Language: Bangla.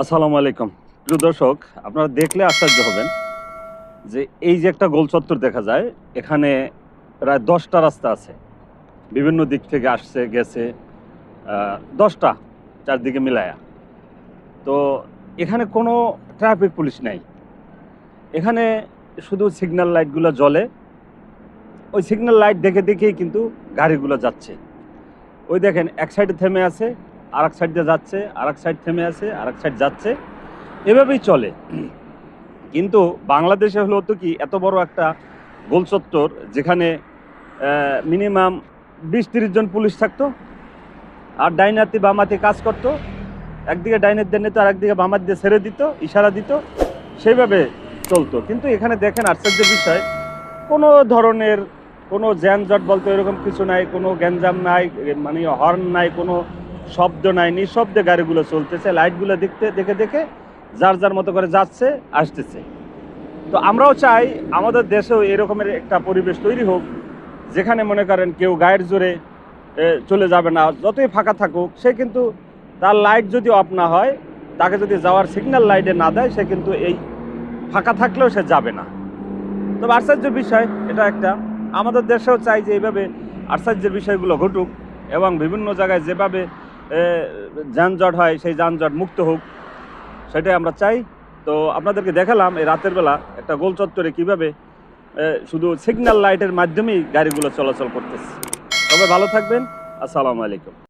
আসসালামু আলাইকুম। প্রিয় দর্শক, আপনারা দেখলে আশ্চর্য হবেন যে এই যে একটা গোল চত্বর দেখা যায়, এখানে প্রায় 10টা রাস্তা আছে। বিভিন্ন দিক থেকে আসছে গেছে 10টা চারদিকে মিলায়া। তো এখানে কোনো ট্রাফিক পুলিশ নাই। এখানে শুধু সিগন্যাল লাইটগুলো জ্বলে। ওই সিগন্যাল লাইট দেখে দেখেই কিন্তু গাড়িগুলো যাচ্ছে। ওই দেখেন এক সাইডে থেমে আছে, আরেক সাইড দিয়ে যাচ্ছে, আরেক সাইড থেমে আছে, আরেক সাইড যাচ্ছে। এভাবেই চলে। কিন্তু বাংলাদেশে হলো তো কি, এত বড় একটা গোল চত্বর যেখানে মিনিমাম 20-30 জন পুলিশ থাকতো, আর ডাইনাতি বামাতি কাজ করতো। একদিকে ডাইনের দিয়ে নিত, আর একদিকে বামাত দিয়ে ছেড়ে দিত, ইশারা দিত, সেইভাবে চলতো। কিন্তু এখানে দেখেন আশ্চর্যের বিষয়, কোনো ধরনের কোনো যানজট বলতে এরকম কিছু নাই, কোনো গ্যাঞ্জাম নাই, মানে হর্ন নাই, কোনো শব্দ নাই, নিঃশব্দে গাড়িগুলো চলতেছে। লাইটগুলো দেখে দেখে যার যার মতো করে যাচ্ছে, আসতেছে। তো আমরাও চাই আমাদের দেশেও এরকমের একটা পরিবেশ তৈরি হোক, যেখানে মনে করেন কেউ গায়ের জোরে চলে যাবে না। যতই ফাঁকা থাকুক, সে কিন্তু তার লাইট যদি অফ না হয়, তাকে যদি যাওয়ার সিগন্যাল লাইটে না দেয়, সে কিন্তু এই ফাঁকা থাকলেও সে যাবে না। তবে আশ্চর্যের বিষয় এটা একটা, আমাদের দেশেও চাই যে এইভাবে আশ্চর্যের বিষয়গুলো ঘটুক, এবং বিভিন্ন জায়গায় যেভাবে যানজট হয় সেই যানজট মুক্ত হোক, সেটাই আমরা চাই। তো আপনাদেরকে দেখালাম এই রাতের বেলা একটা গোল চত্বরে কীভাবে শুধু সিগন্যাল লাইটের মাধ্যমেই গাড়িগুলো চলাচল করতেছে। তবে ভালো থাকবেন। আসসালামু আলাইকুম।